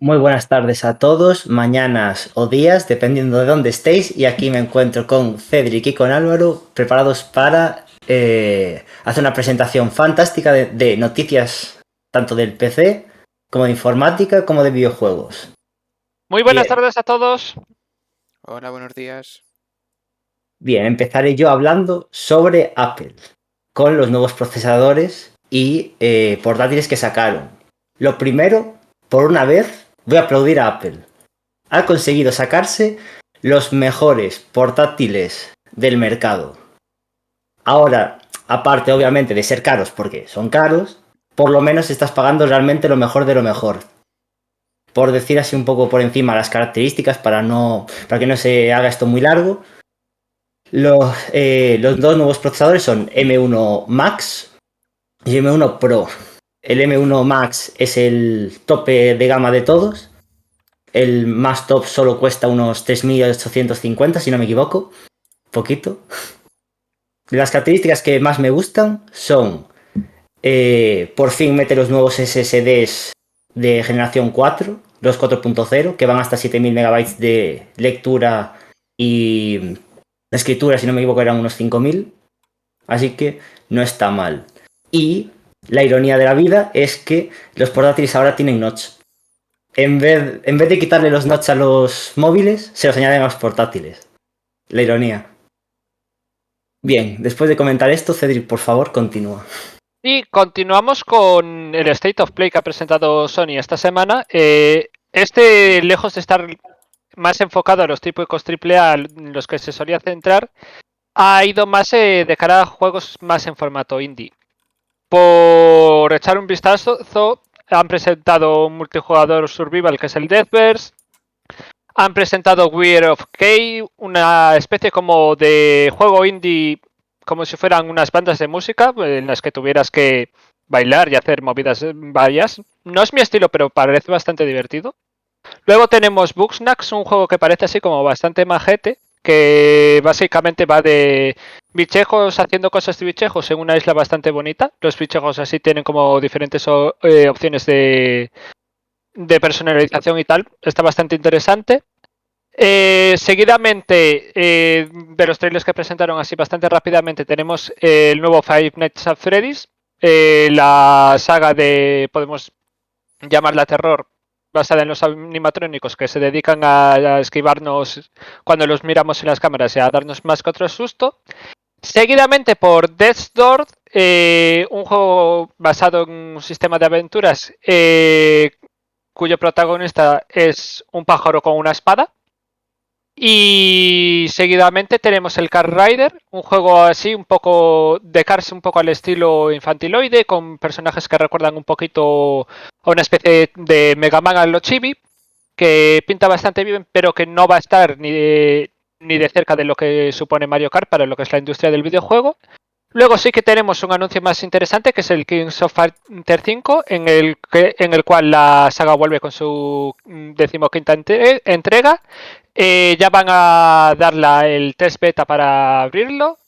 Muy buenas tardes a todos, mañanas o días, dependiendo de dónde estéis. Y aquí me encuentro con Cedric y con Álvaro, preparados para hacer una presentación fantástica de noticias tanto del PC como de informática como de videojuegos. Muy buenas Bien, tardes a todos. Hola, buenos días. bien, empezaré yo hablando sobre Apple, con los nuevos procesadores y portátiles que sacaron. Lo primero, por una vez, voy a aplaudir a Apple. Ha conseguido sacarse los mejores portátiles del mercado. Ahora, aparte obviamente de ser caros porque son caros, por lo menos estás pagando realmente lo mejor de lo mejor. Por decir así un poco por encima las características para que no se haga esto muy largo. Los dos nuevos procesadores son M1 Max y M1 Pro. El M1 Max es el tope de gama de todos. El más top solo cuesta unos 3.850, si no me equivoco. Poquito. Las características que más me gustan son por fin mete los nuevos SSDs de generación 4, los 4.0, que van hasta 7.000 megabytes de lectura y escritura, si no me equivoco, eran unos 5.000. Así que no está mal. Y la ironía de la vida es que los portátiles ahora tienen notch. En vez de quitarle los notch a los móviles, se los añaden a los portátiles. La ironía. Bien, después de comentar esto, Cedric, por favor, continúa. Y continuamos con el State of Play que ha presentado Sony esta semana. Lejos de estar más enfocado a los típicos AAA en los que se solía centrar, ha ido más de cara a juegos más en formato indie. Por echar un vistazo, han presentado un multijugador survival que es el Deathverse. Han presentado Weird of K, una especie como de juego indie, como si fueran unas bandas de música en las que tuvieras que bailar y hacer movidas varias. No es mi estilo, pero parece bastante divertido. Luego tenemos Bugsnax, un juego que parece así como bastante majete, que básicamente va de bichejos haciendo cosas de bichejos en una isla bastante bonita. Los bichejos así tienen como diferentes opciones de personalización y tal. Está bastante interesante. Seguidamente, de los trailers que presentaron así bastante rápidamente, tenemos el nuevo Five Nights at Freddy's, la saga de, podemos llamarla terror, basada en los animatrónicos que se dedican a esquivarnos cuando los miramos en las cámaras y a darnos más que otro susto. Seguidamente por Death's Door, un juego basado en un sistema de aventuras cuyo protagonista es un pájaro con una espada. Y seguidamente tenemos el Kart Rider, un juego así, un poco de Cars, un poco al estilo infantiloide, con personajes que recuerdan un poquito a una especie de Mega Man a lo chibi, que pinta bastante bien, pero que no va a estar ni de cerca de lo que supone Mario Kart para lo que es la industria del videojuego. Luego sí que tenemos un anuncio más interesante, que es el Kings of Fighter 5, en el cual la saga vuelve con su 15ª entrega. Ya van a dar el test beta para abrirlo.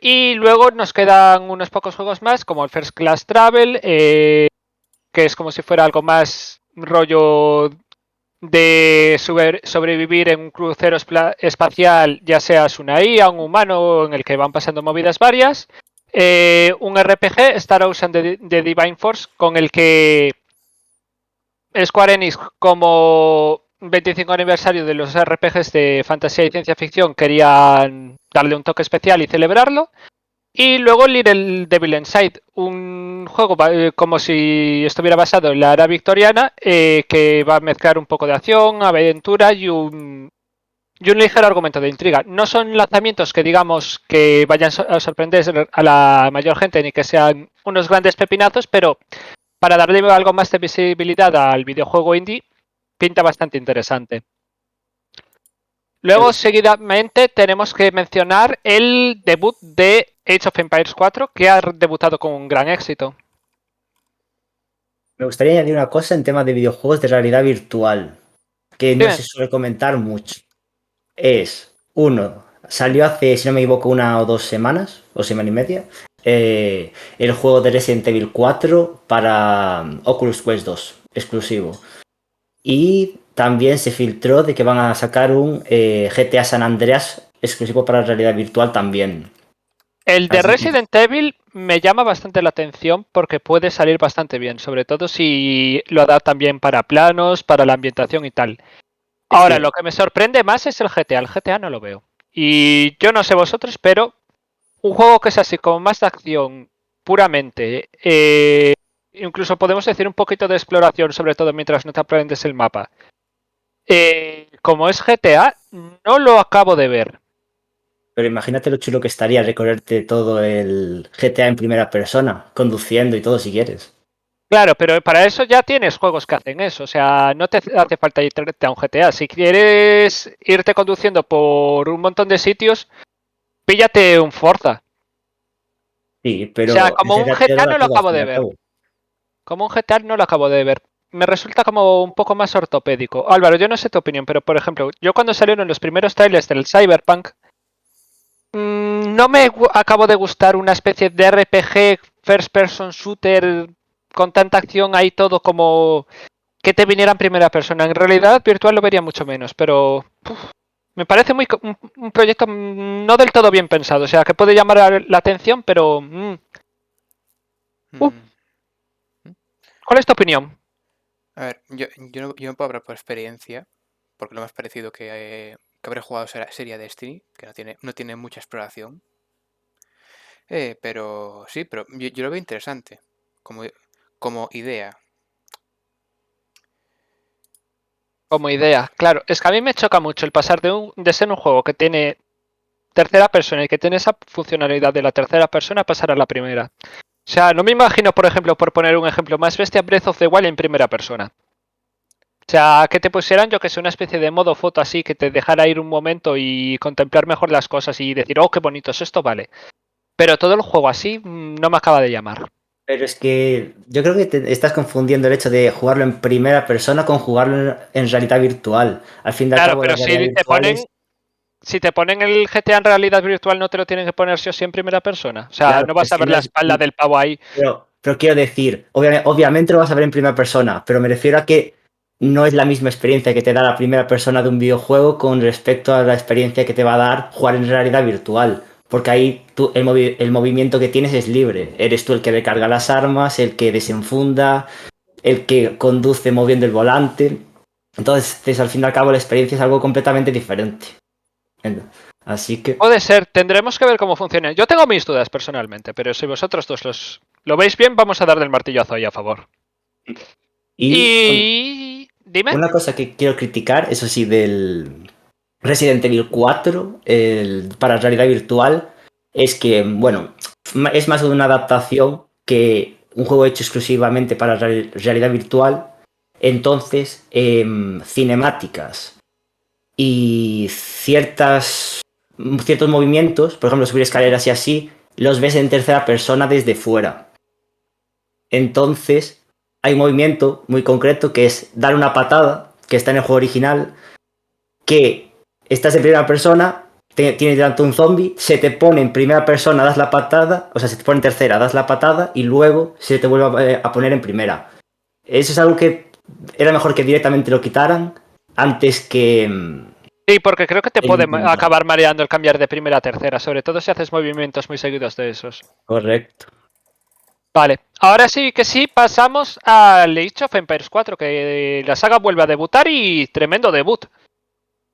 Y luego nos quedan unos pocos juegos más, como el First Class Travel, que es como si fuera algo más rollo de sobrevivir en un crucero espacial, ya seas una IA, un humano, en el que van pasando movidas varias. Un RPG, Star Ocean de Divine Force, con el que Square Enix, como 25 aniversario de los RPGs de fantasía y ciencia ficción, querían darle un toque especial y celebrarlo. Y luego Little Devil Inside, un juego como si estuviera basado en la era victoriana, que va a mezclar un poco de acción, aventura y un ligero argumento de intriga. No son lanzamientos que digamos que vayan a sorprender a la mayor gente ni que sean unos grandes pepinazos, pero para darle algo más de visibilidad al videojuego indie, pinta bastante interesante. Luego, seguidamente, tenemos que mencionar el debut de Age of Empires 4, que ha debutado con un gran éxito. Me gustaría añadir una cosa en temas de videojuegos de realidad virtual, que no se suele comentar mucho. Salió hace, si no me equivoco, 1 o 2 semanas, o semana y media, el juego de Resident Evil 4 para Oculus Quest 2, exclusivo. Y también se filtró de que van a sacar un GTA San Andreas exclusivo para realidad virtual también. El de Así que Resident Evil me llama bastante la atención porque puede salir bastante bien, sobre todo si lo adaptan bien para planos, para la ambientación y tal. es Ahora, que lo que me sorprende más es el GTA. El GTA no lo veo. Y yo no sé vosotros, pero un juego que es así como más de acción puramente, incluso podemos decir un poquito de exploración, sobre todo mientras no te aprendes el mapa. Como es GTA, no lo acabo de ver. Pero imagínate lo chulo que estaría recorrerte todo el GTA en primera persona, conduciendo y todo si quieres. Claro, pero para eso ya tienes juegos que hacen eso. O sea, no te hace falta irte a un GTA. Si quieres irte conduciendo por un montón de sitios, píllate un Forza. Sí, O sea, pero el como un GTA te GTA da no lo todo al acabo fin y de al ver. cabo. Como un GTA no lo acabo de ver. Me resulta como un poco más ortopédico. Álvaro, yo no sé tu opinión, pero por ejemplo, yo cuando salieron los primeros trailers del Cyberpunk, no me acabo de gustar una especie de RPG first person shooter con tanta acción ahí todo como que te viniera en primera persona. En realidad virtual lo vería mucho menos, pero me parece un proyecto no del todo bien pensado. O sea, que puede llamar la atención, pero uh, Mm, mm. ¿cuál es tu opinión? A ver, yo no puedo hablar por experiencia, porque lo más parecido que habré jugado sería Destiny, que no tiene mucha exploración. Pero sí, pero yo lo veo interesante como, como idea. Como idea, claro, es que a mí me choca mucho el pasar de ser un juego que tiene tercera persona y que tiene esa funcionalidad de la tercera persona a pasar a la primera. O sea, no me imagino, por ejemplo, por poner un ejemplo más bestia, Breath of the Wild en primera persona. O sea, que te pusieran, yo que sé, una especie de modo foto así, que te dejara ir un momento y contemplar mejor las cosas y decir, oh, qué bonito es esto, vale. Pero todo el juego así no me acaba de llamar. Pero es que yo creo que te estás confundiendo el hecho de jugarlo en primera persona con jugarlo en realidad virtual. Al fin y al Claro, cabo, la pero realidad virtual es, si te ponen el GTA en realidad virtual, no te lo tienen que poner sí o sí en primera persona. O sea, claro, no pero vas es a que ver no la es, espalda del pavo ahí. pero quiero decir, obviamente lo vas a ver en primera persona, pero me refiero a que no es la misma experiencia que te da la primera persona de un videojuego con respecto a la experiencia que te va a dar jugar en realidad virtual. Porque ahí el movimiento que tienes es libre. Eres tú el que recarga las armas, el que desenfunda, el que conduce moviendo el volante. Entonces, al fin y al cabo, la experiencia es algo completamente diferente. Así que. Puede ser, tendremos que ver cómo funciona. Yo tengo mis dudas personalmente, pero si vosotros dos lo veis bien, vamos a dar del martillazo ahí a favor. Y Y... Dime. una cosa que quiero criticar, eso sí, del Resident Evil 4 para realidad virtual, es que, bueno, es más de una adaptación que un juego hecho exclusivamente para realidad virtual. Entonces, cinemáticas y ciertos movimientos, por ejemplo, subir escaleras y así, los ves en tercera persona desde fuera. Entonces, hay un movimiento muy concreto que es dar una patada, que está en el juego original, que estás en primera persona, tienes delante un zombie, se te pone en primera persona, das la patada, o sea, se te pone en tercera, das la patada y luego se te vuelve a poner en primera. Eso es algo que era mejor que directamente lo quitaran antes que Sí, porque creo que te el puede intentar. acabar mareando el cambiar de primera a tercera, sobre todo si haces movimientos muy seguidos de esos. Correcto. Vale, ahora sí que sí, pasamos a Age of Empires 4, que la saga vuelve a debutar y tremendo debut.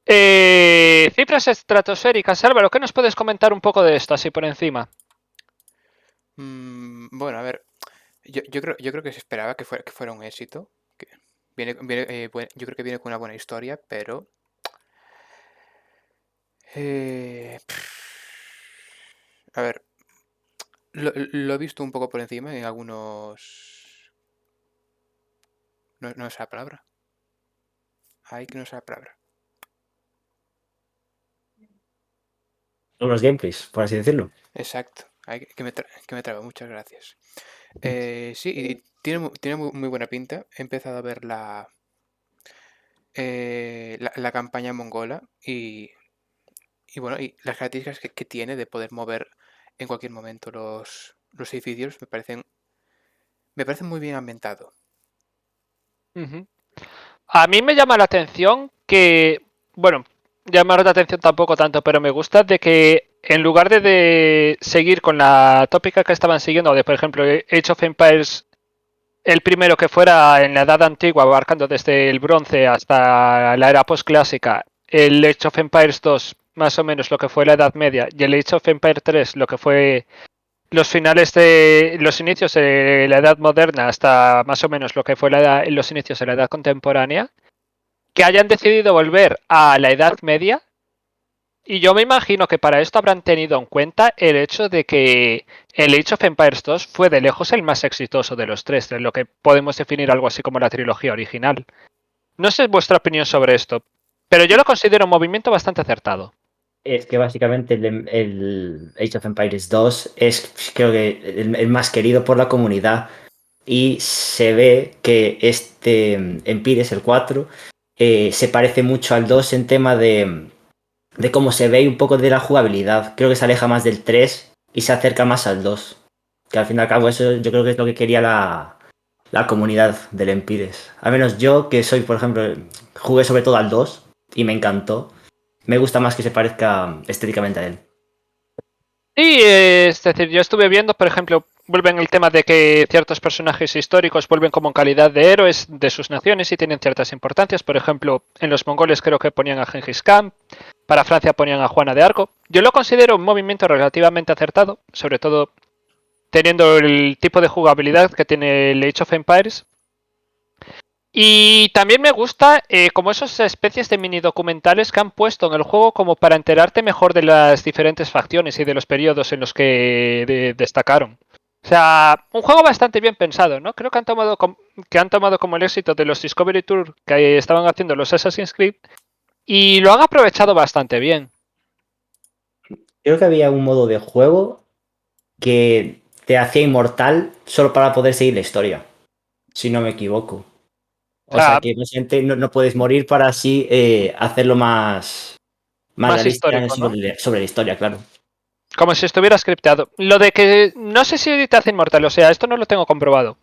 Cifras estratosféricas, Álvaro, ¿qué nos puedes comentar un poco de esto así por encima? Bueno, a ver, yo creo que se esperaba que fuera un éxito. Yo creo que viene con una buena historia, pero a ver, lo he visto un poco por encima en algunos. No es la palabra. Ay, que no es la palabra. Los gameplays, por así decirlo. Exacto. Ay, que me traba. Muchas gracias. Sí, y tiene muy buena pinta. He empezado a ver la campaña mongola y bueno, y las características que tiene de poder mover en cualquier momento los edificios me parecen muy bien ambientado. Ujú. A mí me llama la atención que, bueno, llamar la atención tampoco tanto, pero me gusta de que en lugar de seguir con la tópica que estaban siguiendo, de por ejemplo Age of Empires, el primero que fuera en la edad antigua, abarcando desde el bronce hasta la era postclásica, el Age of Empires 2 más o menos lo que fue la Edad Media y el Age of Empires 3 lo que fue los finales de los inicios de la Edad Moderna hasta más o menos lo que fue los inicios de la Edad Contemporánea, que hayan decidido volver a la Edad Media. Y yo me imagino que para esto habrán tenido en cuenta el hecho de que el Age of Empires 2 fue de lejos el más exitoso de los tres, de lo que podemos definir algo así como la trilogía original. No sé vuestra opinión sobre esto, pero yo lo considero un movimiento bastante acertado. Es que básicamente el Age of Empires 2 es, creo que, el más querido por la comunidad. Y se ve que este Empires, el 4, se parece mucho al 2 en tema de cómo se ve y un poco de la jugabilidad. Creo que se aleja más del 3 y se acerca más al 2. Que al fin y al cabo eso yo creo que es lo que quería la comunidad del Empires. Al menos yo, que soy, por ejemplo, jugué sobre todo al 2 y me encantó. Me gusta más que se parezca estéticamente a él. Sí, es decir, yo estuve viendo, por ejemplo, vuelven el tema de que ciertos personajes históricos vuelven como en calidad de héroes de sus naciones y tienen ciertas importancias. Por ejemplo, en los mongoles creo que ponían a Gengis Khan, para Francia ponían a Juana de Arco. Yo lo considero un movimiento relativamente acertado, sobre todo teniendo el tipo de jugabilidad que tiene el Age of Empires. Y también me gusta como esas especies de mini documentales que han puesto en el juego como para enterarte mejor de las diferentes facciones y de los periodos en los que destacaron. O sea, un juego bastante bien pensado, ¿no? Creo que han tomado como el éxito de los Discovery Tour que estaban haciendo los Assassin's Creed y lo han aprovechado bastante bien. Creo que había un modo de juego que te hacía inmortal solo para poder seguir la historia, si no me equivoco. O O sea sea, que no puedes morir para así hacerlo más más realista histórico, ¿no? sobre la historia, claro. Como si estuviera scriptado. Lo de que no sé si te hace inmortal, o sea, esto no lo tengo comprobado.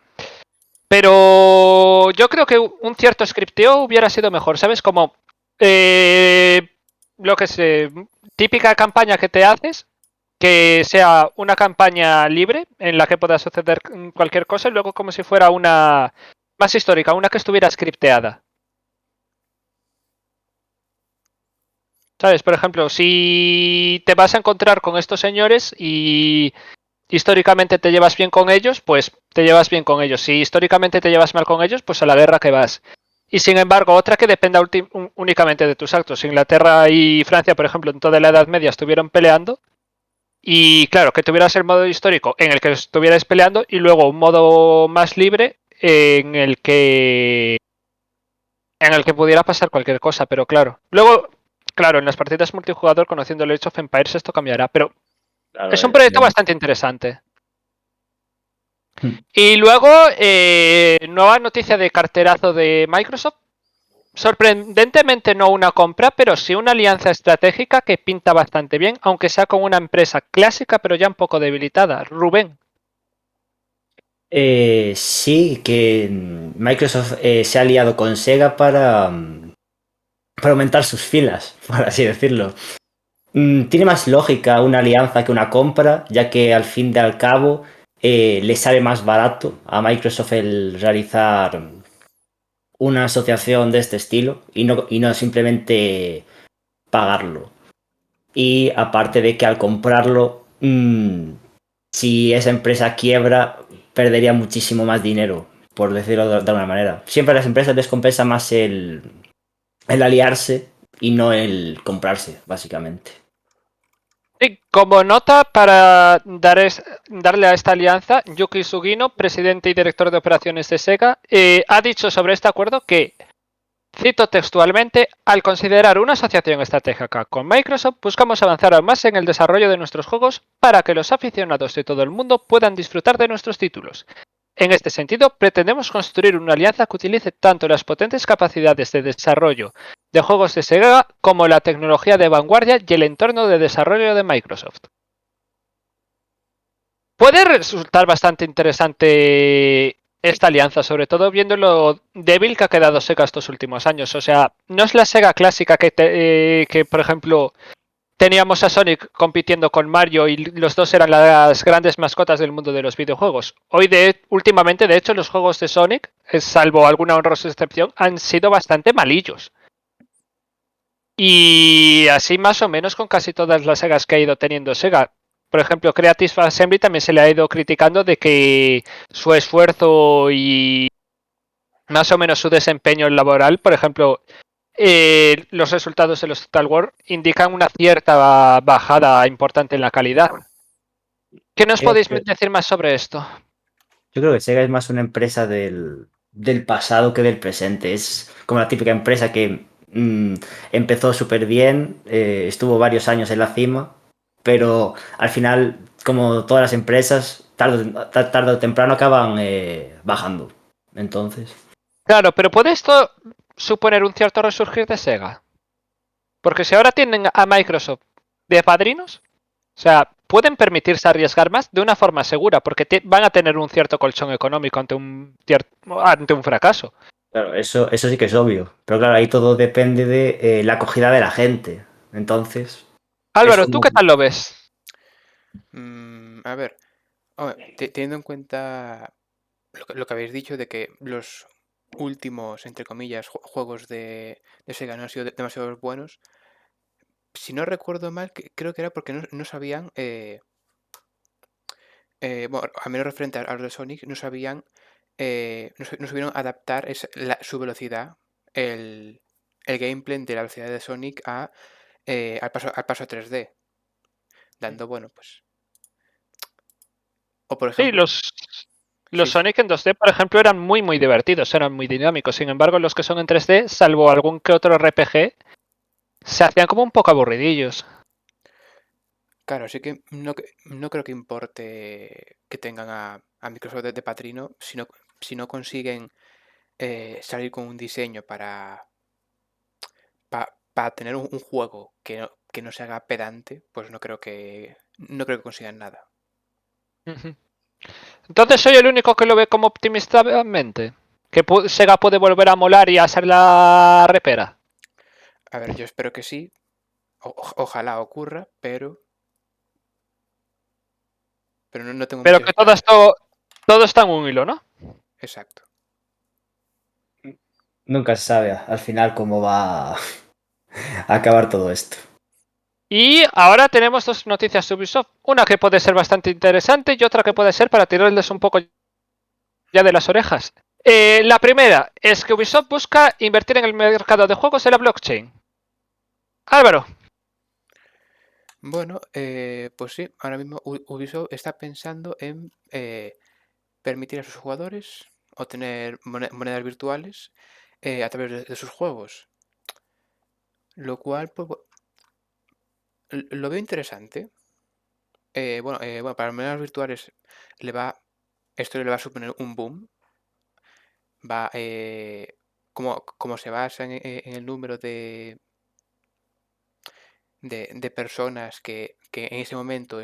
Pero yo creo que un cierto scripteo hubiera sido mejor, ¿sabes? Como lo que sé, típica campaña que te haces, que sea una campaña libre en la que pueda suceder cualquier cosa y luego como si fuera una más histórica, una que estuviera scripteada. ¿Sabes? Por ejemplo, si te vas a encontrar con estos señores y históricamente te llevas bien con ellos, pues te llevas bien con ellos. Si históricamente te llevas mal con ellos, pues a la guerra que vas. Y sin embargo, otra que dependa únicamente de tus actos. Inglaterra y Francia, por ejemplo, en toda la Edad Media estuvieron peleando. Y claro, que tuvieras el modo histórico en el que estuvierais peleando y luego un modo más libre en el que pudiera pasar cualquier cosa, pero claro. Luego, claro, en las partidas multijugador, conociendo el Age of Empires, esto cambiará, pero Claro, es un proyecto bastante interesante. Hmm. Y luego, nueva noticia de carterazo de Microsoft. Sorprendentemente no una compra, pero sí una alianza estratégica que pinta bastante bien, aunque sea con una empresa clásica, pero ya un poco debilitada. Rubén. Sí, que Microsoft se ha aliado con Sega para aumentar sus filas, por así decirlo. Tiene más lógica una alianza que una compra, ya que al fin y al cabo le sale más barato a Microsoft el realizar una asociación de este estilo y no simplemente pagarlo. Y aparte de que al comprarlo, si esa empresa quiebra, perdería muchísimo más dinero, por decirlo de alguna manera. Siempre a las empresas les compensa más el aliarse y no el comprarse, básicamente. Y como nota para darle a esta alianza, Yuki Sugino, presidente y director de operaciones de Sega, ha dicho sobre este acuerdo que, cito textualmente, al considerar una asociación estratégica con Microsoft, buscamos avanzar aún más en el desarrollo de nuestros juegos para que los aficionados de todo el mundo puedan disfrutar de nuestros títulos. En este sentido, pretendemos construir una alianza que utilice tanto las potentes capacidades de desarrollo de juegos de Sega como la tecnología de vanguardia y el entorno de desarrollo de Microsoft. Puede resultar bastante interesante esta alianza, sobre todo viendo lo débil que ha quedado Sega estos últimos años. O sea, no es la Sega clásica que por ejemplo, teníamos a Sonic compitiendo con Mario y los dos eran las grandes mascotas del mundo de los videojuegos. Últimamente, de hecho, los juegos de Sonic, salvo alguna honrosa excepción, han sido bastante malillos. Y así más o menos con casi todas las sagas que ha ido teniendo Sega. Por ejemplo, Creative Assembly también se le ha ido criticando de que su esfuerzo y más o menos su desempeño laboral, por ejemplo, los resultados de los Total War indican una cierta bajada importante en la calidad. ¿Qué nos podéis decir más sobre esto? Yo creo que Sega es más una empresa del pasado que del presente. Es como la típica empresa que empezó súper bien, estuvo varios años en la cima, pero al final, como todas las empresas, tarde o temprano acaban bajando. Entonces, Claro, pero ¿puede esto suponer un cierto resurgir de Sega? Porque si ahora tienen a Microsoft de padrinos, o sea, pueden permitirse arriesgar más de una forma segura, porque van a tener un cierto colchón económico ante un fracaso. claro, eso sí que es obvio. Pero claro, ahí todo depende de la acogida de la gente. Entonces, es Álvaro, ¿tú como... qué tal lo ves? A ver, teniendo en cuenta lo que habéis dicho de que los últimos, entre comillas, juegos de Sega no han sido demasiado buenos, si no recuerdo mal, creo que era porque no sabían, bueno, al menos referente a los de Sonic, no sabían, no supieron adaptar su velocidad, el gameplay de la velocidad de Sonic al paso a 3D, dando, bueno, pues... O por Sí, ejemplo, los sí, sí, Sonic en 2D, por ejemplo, eran muy divertidos, eran muy dinámicos. Sin embargo, los que son en 3D, salvo algún que otro RPG, se hacían como un poco aburridillos. claro, así que no creo que importe que tengan a Microsoft de padrino si no consiguen salir con un diseño para tener un juego que no se haga pedante, pues no creo que consigan nada. Ujú. Entonces soy el único que lo ve como optimistamente. Que Sega puede volver a molar y a ser la repera. A ver, yo espero que sí, ojalá ocurra, pero no tengo Pero muchas que todo esperanzas. todo está en un hilo, ¿no? Exacto. Nunca se sabe al final cómo va a acabar todo esto. Y ahora tenemos dos noticias de Ubisoft. Una que puede ser bastante interesante y otra que puede ser para tirarles un poco ya de las orejas. La primera es que Ubisoft busca invertir en el mercado de juegos de la blockchain. Álvaro. Bueno, pues sí, ahora mismo Ubisoft está pensando en permitir a sus jugadores obtener monedas virtuales a través de sus juegos. Lo cual, pues, lo veo interesante. Bueno, para las monedas virtuales esto le va a suponer un boom. Va, como se basa en el número de personas que en ese momento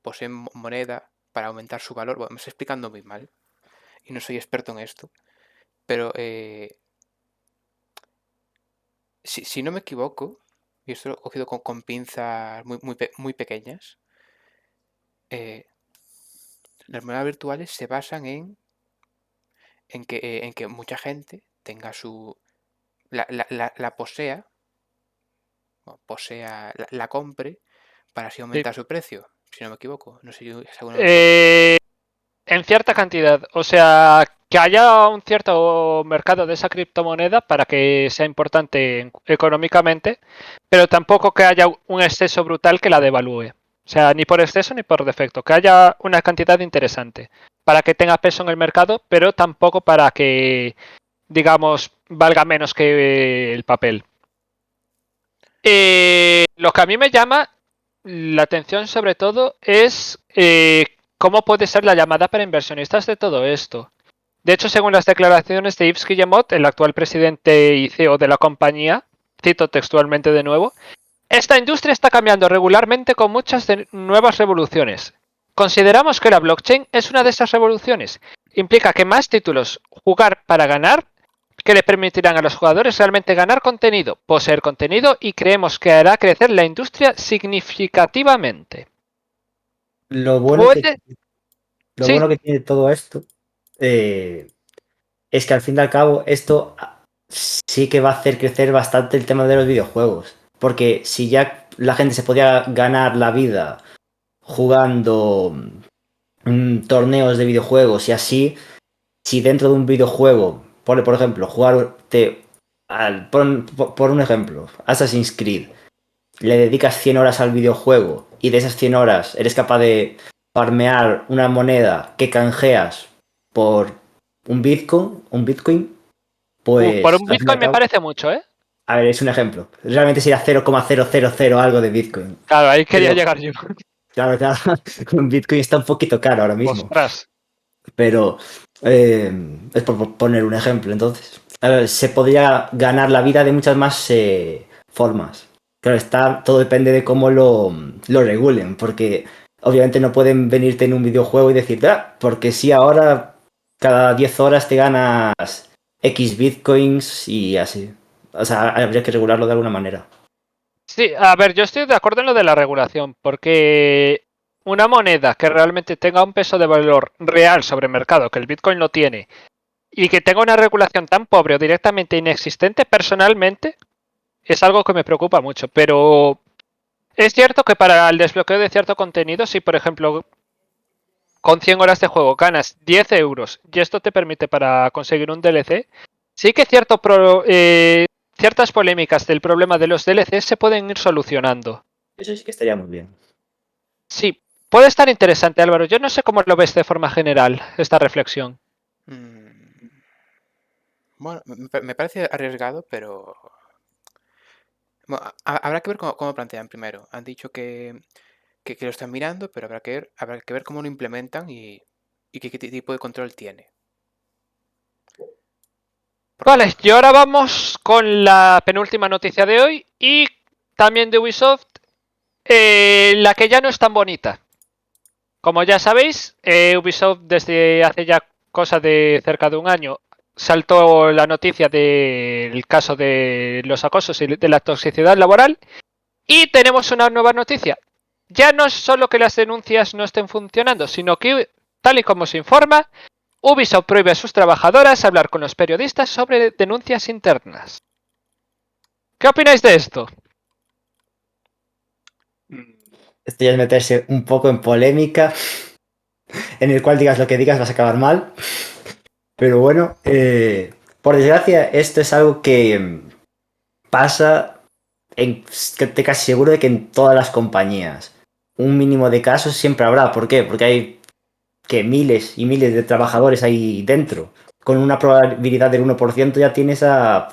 poseen moneda para aumentar su valor. Bueno, me estoy explicando muy mal y no soy experto en esto, pero si no me equivoco, y esto lo he cogido con pinzas muy pequeñas, eh, las monedas virtuales se basan en que mucha gente tenga la posea, bueno, la compre para así Sí. aumentar su precio, si no me equivoco. No sé si alguno me puede... En cierta cantidad. O sea, que haya un cierto mercado de esa criptomoneda para que sea importante económicamente, pero tampoco que haya un exceso brutal que la devalúe. O sea, ni por exceso ni por defecto. Que haya una cantidad interesante para que tenga peso en el mercado, pero tampoco para que, digamos, valga menos que el papel. Lo que a mí me llama la atención sobre todo es cómo puede ser la llamada para inversionistas de todo esto. De hecho, según las declaraciones de Yves Guillemot, el actual presidente y CEO de la compañía, cito textualmente de nuevo, esta industria está cambiando regularmente con muchas nuevas revoluciones. Consideramos que la blockchain es una de esas revoluciones implica que más títulos jugar para ganar, que le permitirán a los jugadores realmente ganar contenido, poseer contenido y creemos que hará crecer la industria significativamente. Lo bueno que, Puede, lo sí, bueno que tiene todo esto es que al fin y al cabo esto sí que va a hacer crecer bastante el tema de los videojuegos. Porque si ya la gente se podía ganar la vida jugando torneos de videojuegos y así, si dentro de un videojuego, por ejemplo, por un ejemplo, Assassin's Creed, le dedicas 100 horas al videojuego y de esas 100 horas eres capaz de farmear una moneda que canjeas por un Bitcoin, por pues un al fin y al Bitcoin me cabo, parece mucho, ¿eh? a ver, es un ejemplo. Realmente sería 0,000 algo de Bitcoin. Claro, ahí quería Pero, llegar yo. claro, claro, un Bitcoin está un poquito caro ahora mismo. Ostras. Pero es por poner un ejemplo. Entonces, a ver, se podría ganar la vida de muchas más formas. Claro, todo depende de cómo lo regulen, porque obviamente no pueden venirte en un videojuego y decirte, porque si ahora cada 10 horas te ganas X bitcoins y así. O sea, habría que regularlo de alguna manera. Sí, a ver, yo estoy de acuerdo en lo de la regulación, porque una moneda que realmente tenga un peso de valor real sobre el mercado, que el Bitcoin lo tiene, y que tenga una regulación tan pobre o directamente inexistente, personalmente, es algo que me preocupa mucho. Pero es cierto que para el desbloqueo de cierto contenido, si por ejemplo con 100 horas de juego ganas 10 euros y esto te permite para conseguir un DLC, sí que ciertas polémicas del problema de los DLCs se pueden ir solucionando. Eso sí que estaría muy bien. Sí, puede estar interesante, Álvaro. Yo no sé cómo lo ves de forma general esta reflexión. Mm, Bueno, me parece arriesgado, pero bueno, habrá que ver cómo plantean primero. Han dicho que lo están mirando, pero habrá que ver cómo lo implementan y qué tipo de control tiene. Porque Vale, y ahora vamos con la penúltima noticia de hoy y también de Ubisoft, la que ya no es tan bonita. Como ya sabéis, Ubisoft desde hace ya cosa de cerca de un año saltó la noticia del caso de los acosos y de la toxicidad laboral y tenemos una nueva noticia. Ya no es solo que las denuncias no estén funcionando, sino que, tal y como se informa, Ubisoft prohíbe a sus trabajadoras hablar con los periodistas sobre denuncias internas. ¿Qué opináis de esto? Esto ya es meterse un poco en polémica, en el cual digas lo que digas vas a acabar mal. Pero bueno, por desgracia, esto es algo que pasa, que estoy casi seguro de que en todas las compañías. Un mínimo de casos siempre habrá. ¿Por qué? Porque hay que miles y miles de trabajadores ahí dentro. Con una probabilidad del 1% ya tienes a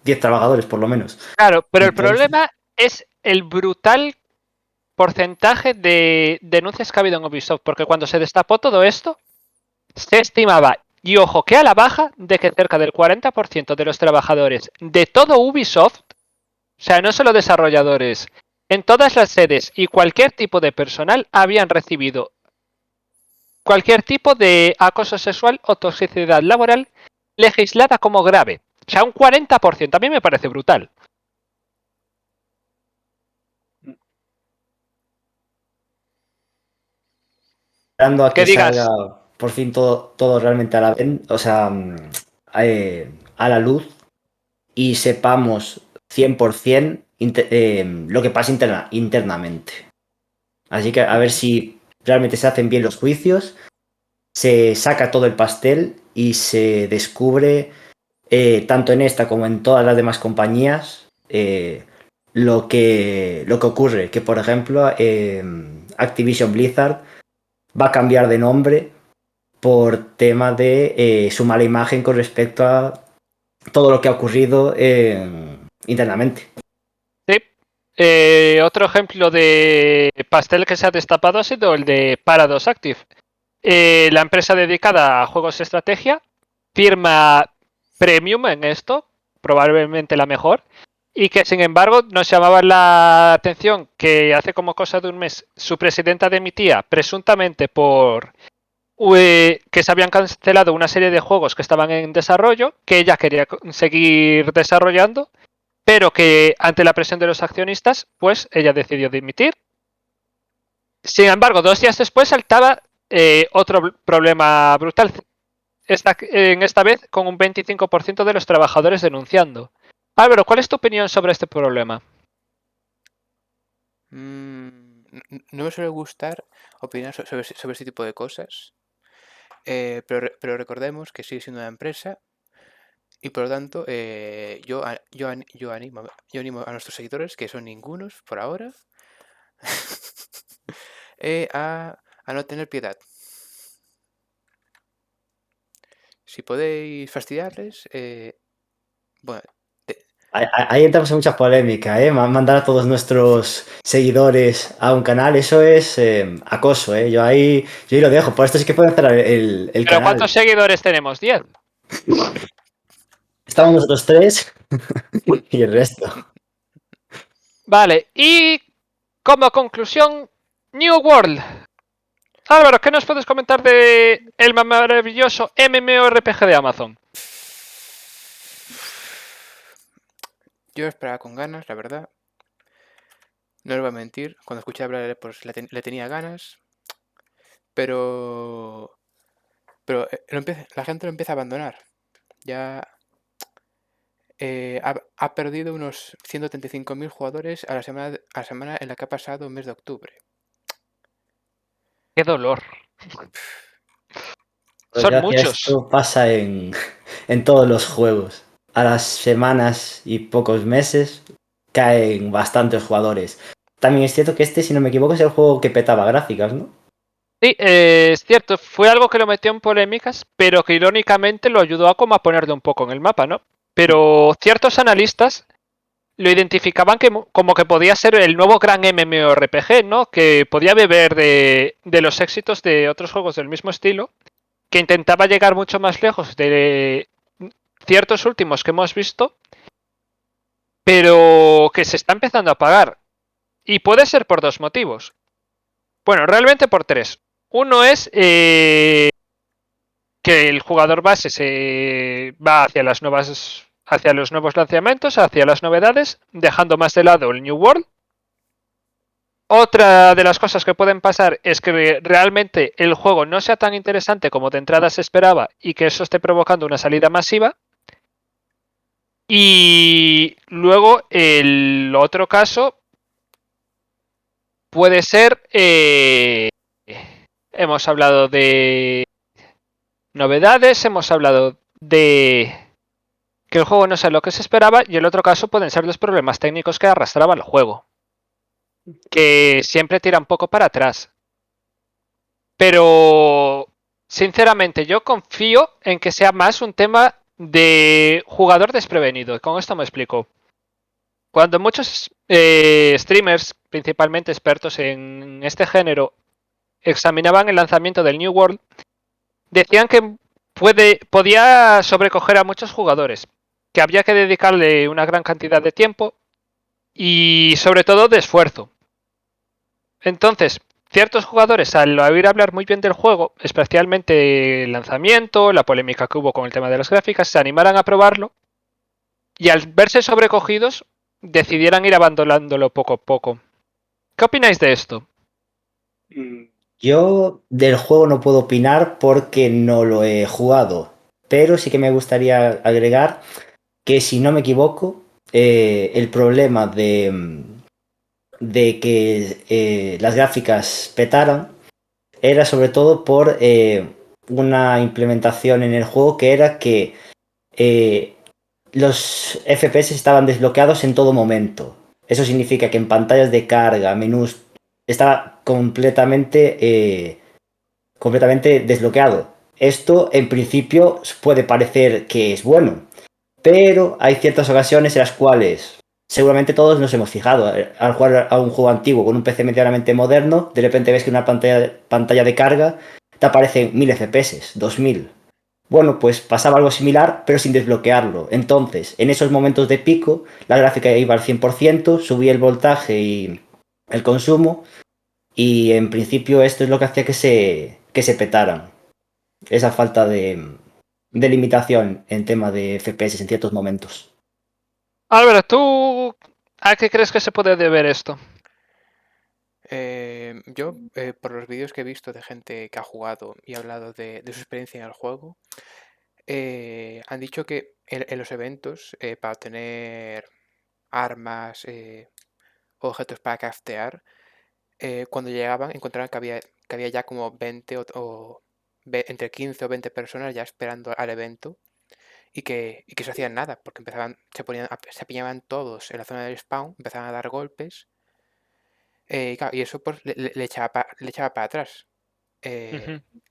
10 trabajadores por lo menos. Claro, pero el Entonces, problema es el brutal porcentaje de denuncias que ha habido en Ubisoft, porque cuando se destapó todo esto, se estimaba, y ojo que a la baja, de que cerca del 40% de los trabajadores de todo Ubisoft, o sea, no solo desarrolladores, en todas las sedes y cualquier tipo de personal habían recibido cualquier tipo de acoso sexual o toxicidad laboral legislada como grave. O sea, un 40%, a mí me parece brutal. esperando a Que que digas, salga por fin todo realmente o sea, a la luz y sepamos 100% lo que pasa internamente. Así que a ver si realmente se hacen bien los juicios, se saca todo el pastel y se descubre, tanto en esta como en todas las demás compañías, lo que ocurre. Que, por ejemplo, Activision Blizzard va a cambiar de nombre por tema de su mala imagen con respecto a todo lo que ha ocurrido internamente. sí. Otro ejemplo de pastel que se ha destapado ha sido el de Paradox Active. La empresa dedicada a juegos de estrategia firma premium en esto, probablemente la mejor, y que sin embargo nos llamaba la atención que hace como cosa de un mes su presidenta dimitía presuntamente por que se habían cancelado una serie de juegos que estaban en desarrollo, que ella quería seguir desarrollando, pero que ante la presión de los accionistas, pues ella decidió dimitir. Sin embargo, 2 días después saltaba otro problema brutal, en esta vez con un 25% de los trabajadores denunciando. Álvaro, ¿cuál es tu opinión sobre este problema? No me suele gustar opinar sobre este tipo de cosas, pero recordemos que sigue siendo una empresa y por lo tanto yo animo a nuestros seguidores, que son ningunos por ahora, a no tener piedad. Si podéis fastidiarles, bueno, Ahí entramos en mucha polémica, ¿eh? Mandar a todos nuestros seguidores a un canal, eso es acoso, ¿eh? Yo ahí lo dejo, por esto sí que pueden hacer el ¿Pero canal. cuántos seguidores tenemos? 10. Estamos nosotros 3 y el resto. Vale, y como conclusión, New World. Álvaro, ¿qué nos puedes comentar de el maravilloso MMORPG de Amazon? yo esperaba con ganas, la verdad. No les voy a mentir, cuando escuché hablar pues le tenía ganas, pero la gente lo empieza a abandonar. Ya ha perdido unos 135.000 jugadores a la semana en la que ha pasado el mes de octubre. ¡Qué dolor! Por Son desgracia, muchos. esto pasa en todos los juegos. A las semanas y pocos meses caen bastantes jugadores. También es cierto que este, si no me equivoco, es el juego que petaba gráficas, ¿no? Sí, es cierto, fue algo que lo metió en polémicas, pero que irónicamente lo ayudó a como a ponerle un poco en el mapa, ¿no? Pero ciertos analistas lo identificaban como que podía ser el nuevo gran MMORPG, ¿no? Que podía beber de los éxitos de otros juegos del mismo estilo, que intentaba llegar mucho más lejos de ciertos últimos que hemos visto, pero que se está empezando a apagar. Y puede ser por 2 motivos. Bueno, realmente por 3. Uno es que el jugador base se va hacia los nuevos lanzamientos, hacia las novedades, dejando más de lado el New World. Otra de las cosas que pueden pasar es que realmente el juego no sea tan interesante como de entrada se esperaba y que eso esté provocando una salida masiva. Y luego el otro caso puede ser, hemos hablado de novedades, hemos hablado de que el juego no sea lo que se esperaba y el otro caso pueden ser los problemas técnicos que arrastraba el juego, que siempre tira un poco para atrás. Pero sinceramente yo confío en que sea más un tema de jugador desprevenido. Con esto me explico. Cuando muchos streamers, principalmente expertos en este género, examinaban el lanzamiento del New World, decían que podía sobrecoger a muchos jugadores, que había que dedicarle una gran cantidad de tiempo y sobre todo de esfuerzo. Entonces, ciertos jugadores al oír hablar muy bien del juego, especialmente el lanzamiento, la polémica que hubo con el tema de las gráficas, se animaran a probarlo y al verse sobrecogidos decidieran ir abandonándolo poco a poco. ¿Qué opináis de esto? Yo del juego no puedo opinar porque no lo he jugado, pero sí que me gustaría agregar que, si no me equivoco, el problema de que las gráficas petaran era sobre todo por una implementación en el juego, que era que los FPS estaban desbloqueados en todo momento. Eso significa que en pantallas de carga, menús, estaba completamente desbloqueado. Esto en principio puede parecer que es bueno, pero hay ciertas ocasiones en las cuales seguramente todos nos hemos fijado. Al jugar a un juego antiguo con un PC medianamente moderno, de repente ves que en una pantalla de carga te aparecen 1000 FPS, 2000. Bueno, pues pasaba algo similar, pero sin desbloquearlo. Entonces, en esos momentos de pico, la gráfica iba al 100%, subía el voltaje y el consumo, y en principio esto es lo que hacía que se petaran. esa falta de limitación en tema de FPS en ciertos momentos. Álvaro, ¿tú a qué crees que se puede deber esto? Yo, por los vídeos que he visto de gente que ha jugado y ha hablado de su experiencia en el juego, han dicho que en los eventos, para obtener armas, objetos para craftear, cuando llegaban encontraban que había ya como 20 entre 15 o 20 personas ya esperando al evento y que no hacían nada, porque se apiñaban todos en la zona del spawn, empezaban a dar golpes, y, claro, y eso pues le echaba para atrás. Eh, Ujú.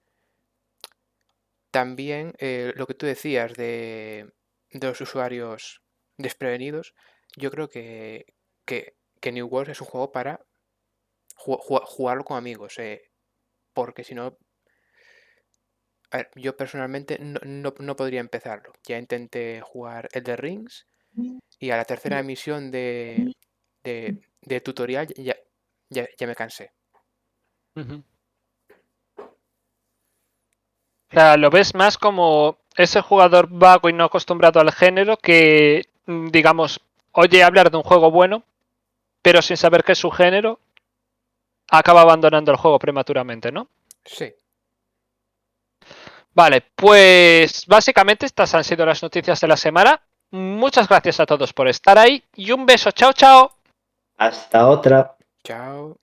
También lo que tú decías de los usuarios desprevenidos, yo creo que New World es un juego para jugarlo con amigos, porque si no, a ver, yo personalmente no podría empezarlo. Ya intenté jugar Elder Rings y a la tercera misión de tutorial ya me cansé. Ujú. O sea, lo ves más como ese jugador vago y no acostumbrado al género que, digamos, oye hablar de un juego bueno, pero sin saber qué es su género, acaba abandonando el juego prematuramente, ¿no? Sí, Vale, pues básicamente estas han sido las noticias de la semana. Muchas gracias a todos por estar ahí y un beso. Chao, chao. Hasta otra. chao.